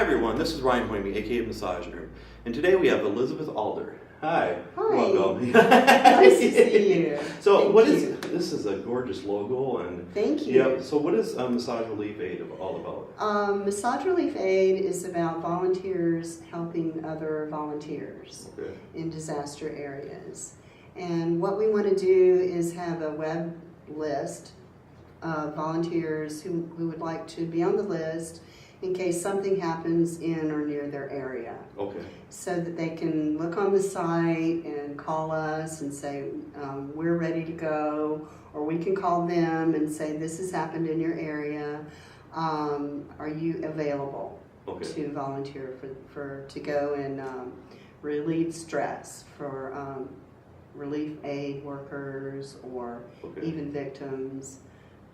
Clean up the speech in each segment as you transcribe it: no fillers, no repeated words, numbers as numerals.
everyone, this is Ryan Hoyme, aka Massage Room, and today we have Elizabeth Alder. Hi. Hi. Welcome. Nice to see you. So Thank you. This is a gorgeous logo, and Thank you. yeah. So what is Massage Relief Aid all about? Massage Relief Aid is about volunteers helping other volunteers Okay. in disaster areas. And what we want to do is have a web list of volunteers who would like to be on the list in case something happens in or near their area. Okay. So that they can look on the site and call us and say, we're ready to go, or we can call them and say, this has happened in your area. Are you available to volunteer to go and relieve stress for relief aid workers or even victims.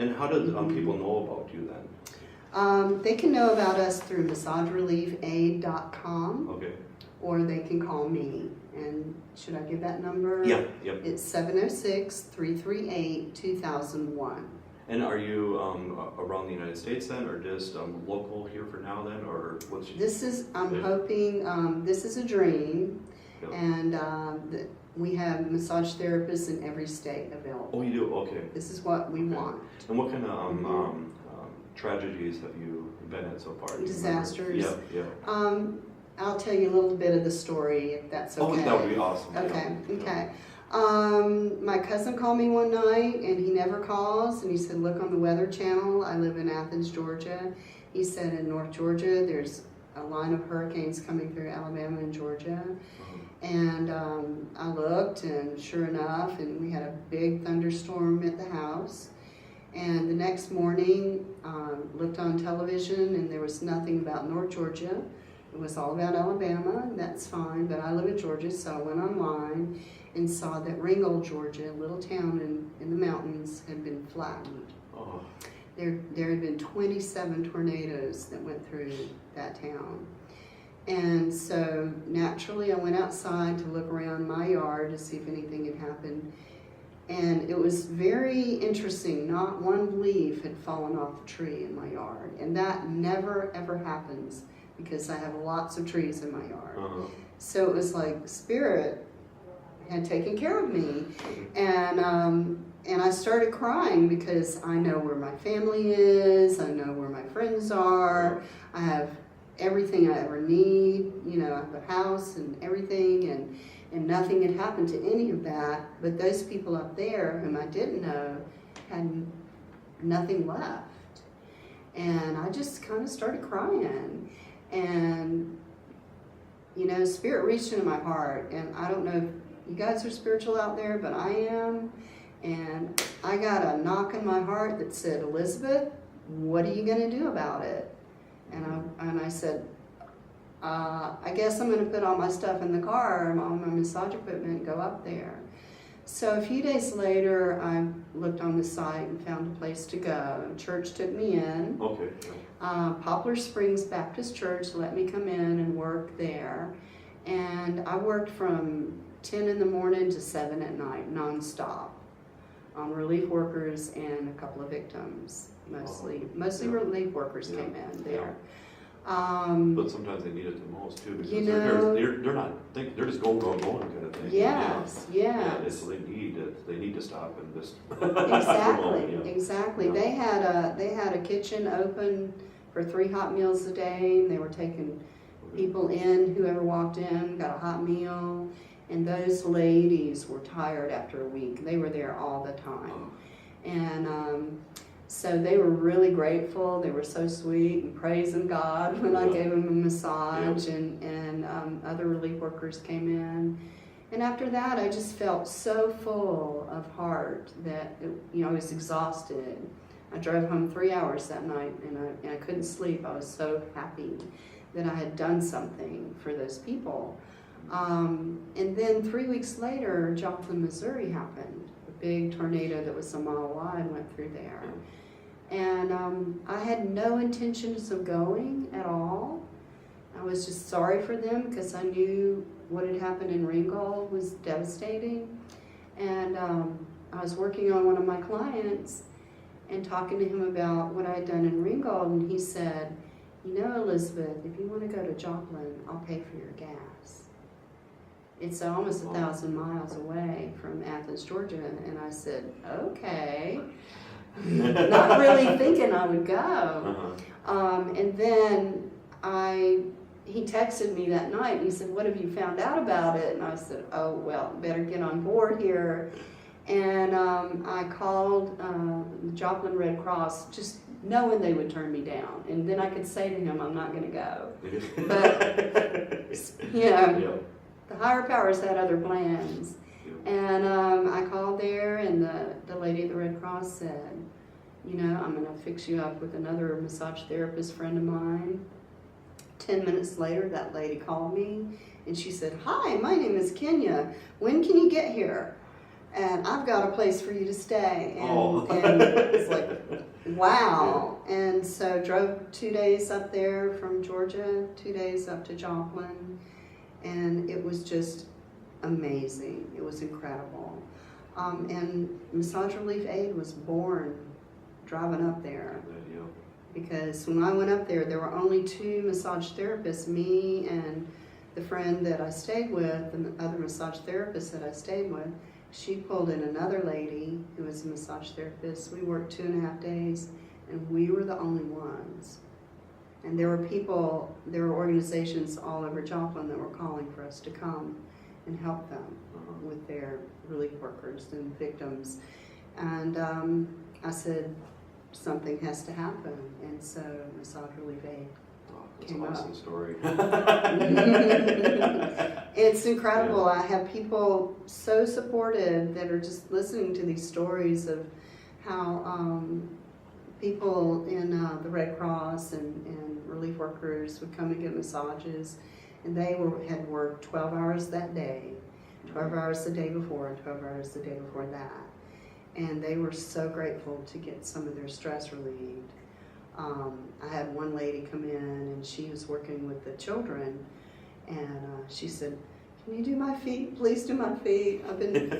And how do people know about you then? They can know about us through massagereliefaid.com. Okay. Or they can call me. And should I give that number? Yeah. Yep. It's 706-338-2001. And are you around the United States then, or just local here for now then, or what's your... This is, I'm hoping, this is a dream, and we have massage therapists in every state available. Oh, you do? Okay. This is what we want. And what kind of tragedies have you been in so far? Disasters? Yeah. I'll tell you a little bit of the story, if that's okay. Oh, that would be awesome. Okay, yeah. okay. My cousin called me one night, and he never calls, and he said, look on the Weather Channel. I live in Athens, Georgia. He said in North Georgia, there's a line of hurricanes coming through Alabama and Georgia. And I looked, and sure enough, and we had a big thunderstorm at the house. And the next morning, looked on television, and there was nothing about North Georgia. It was all about Alabama, and that's fine, but I live in Georgia, so I went online and saw that Ringgold, Georgia, a little town in the mountains, had been flattened. Oh. There had been 27 tornadoes that went through that town. And so naturally I went outside to look around my yard to see if anything had happened. And it was very interesting. Not one leaf had fallen off a tree in my yard. And that never ever happens because I have lots of trees in my yard. So it was like Spirit had taken care of me. And I started crying because I know where my family is, I know where my friends are, I have everything I ever need, I have a house and everything, and nothing had happened to any of that, but those people up there whom I didn't know had nothing left. And I just kind of started crying, and Spirit reached into my heart, and I don't know if you guys are spiritual out there, but I am. And I got a knock in my heart that said, Elizabeth, what are you going to do about it? And I said, I guess I'm going to put all my stuff in the car, all my massage equipment, and go up there. So a few days later, I looked on the site and found a place to go. Church took me in. Okay. Poplar Springs Baptist Church let me come in and work there. And I worked from 10 in the morning to 7 at night, nonstop, on relief workers and a couple of victims. Mostly relief workers came in there. But sometimes they need it the most too, because they're not thinking, they're just going kind of thing. Yes. Yeah, so they need to stop and just Exactly. They had a kitchen open for 3 hot meals a day, and they were taking people in, whoever walked in got a hot meal. And those ladies were tired after a week. They were there all the time. And so they were really grateful. They were so sweet and praising God when I gave them a massage, and other relief workers came in. And after that, I just felt so full of heart that, I was exhausted. I drove home 3 hours that night, and I couldn't sleep. I was so happy that I had done something for those people. And then 3 weeks later, Joplin, Missouri happened. A big tornado that was a mile wide went through there. And I had no intentions of going at all. I was just sorry for them because I knew what had happened in Ringgold was devastating. And I was working on one of my clients and talking to him about what I had done in Ringgold, and he said, you know, Elizabeth, if you want to go to Joplin, I'll pay for your gas. It's almost 1,000 miles away from Athens, Georgia. And I said, okay. Not really thinking I would go. And then he texted me that night and he said, what have you found out about it? And I said, oh, well, better get on board here. And I called the Joplin Red Cross, just knowing they would turn me down. And then I could say to him, I'm not going to go. But, you know, the higher powers had other plans. And I called there, and the lady at the Red Cross said, you know, I'm going to fix you up with another massage therapist friend of mine. 10 minutes later, that lady called me, and she said, hi, my name is Kenya. When can you get here? And I've got a place for you to stay. And it's like, wow. And so drove 2 days up there from Georgia, 2 days up to Joplin, and it was just amazing. It was incredible. And Massage Relief Aid was born driving up there. Because when I went up there, there were only 2 massage therapists, me and the friend that I stayed with, the other massage therapist that I stayed with. She pulled in another lady who was a massage therapist. We worked 2.5 days, and we were the only ones. And there were organizations all over Joplin that were calling for us to come and help them with their relief workers and victims. And I said, something has to happen. And so Massage Relief Aid came up. That's an awesome story. It's incredible. I have people so supportive that are just listening to these stories of how people in the Red Cross and relief workers would come and get massages, and they had worked 12 hours that day, 12 hours the day before, and 12 hours the day before that. And they were so grateful to get some of their stress relieved. I had one lady come in, and she was working with the children, and she said, can you do my feet? Please do my feet. I've been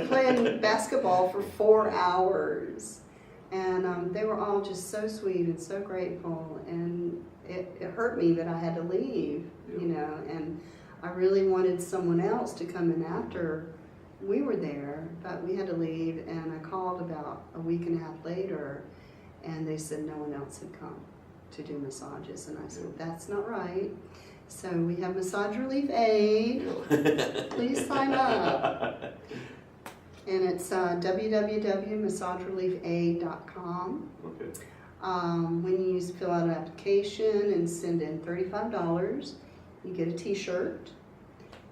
playing basketball for 4 hours. And they were all just so sweet and so grateful, and it hurt me that I had to leave, you know, and I really wanted someone else to come in after we were there, but we had to leave, and I called about a week and a half later, and they said no one else had come to do massages, and I said, that's not right. So we have Massage Relief Aid. Please sign up. And it's www.massagereliefaid.com. Okay. When you fill out an application and send in $35, you get a t-shirt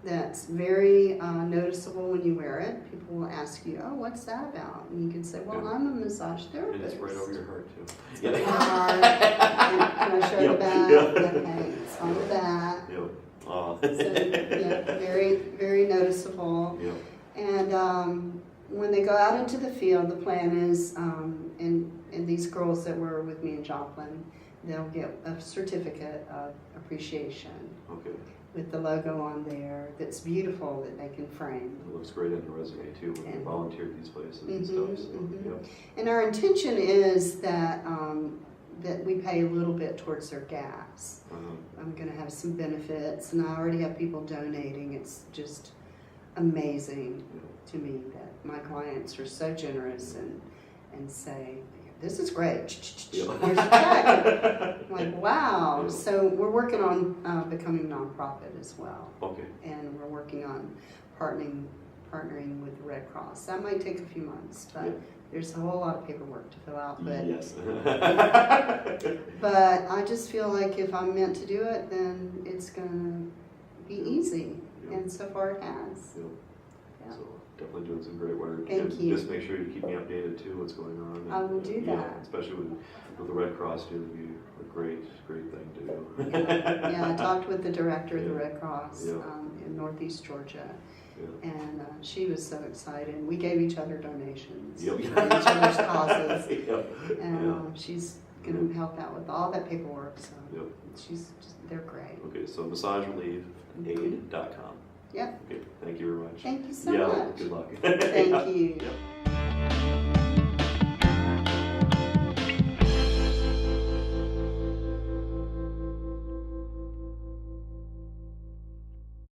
that's very noticeable when you wear it. People will ask you, oh, what's that about? And you can say, well, I'm a massage therapist. And it's right over your heart, too. It's my heart. Can I show the back? Okay, it's on the back. So, very, very noticeable. And when they go out into the field, the plan is, and these girls that were with me in Joplin, they'll get a certificate of appreciation with the logo on there that's beautiful that they can frame. It looks great on the resume too when you volunteer at these places and stuff. So, And our intention is that that we pay a little bit towards their gas. I'm going to have some benefits, and I already have people donating. It's just amazing to me that my clients are so generous and say, this is great, here's your check. I'm like, wow. So we're working on becoming nonprofit as well. And we're working on partnering with the Red Cross. That might take a few months, but there's a whole lot of paperwork to fill out. But, but I just feel like if I'm meant to do it, then it's going to be easy. And so far it has. So definitely doing some great work. Thank you. Just make sure you keep me updated too, what's going on. I will do that. Especially with the Red Cross, it would be a great thing to do. I talked with the director of the Red Cross in Northeast Georgia. And she was so excited. We gave each other donations for each other's causes. And she's going to help out with all that paperwork. So they're great. Okay, so massagereliefaid.com. Yep. Okay, thank you very much. Thank you so much. Good luck. Thank you.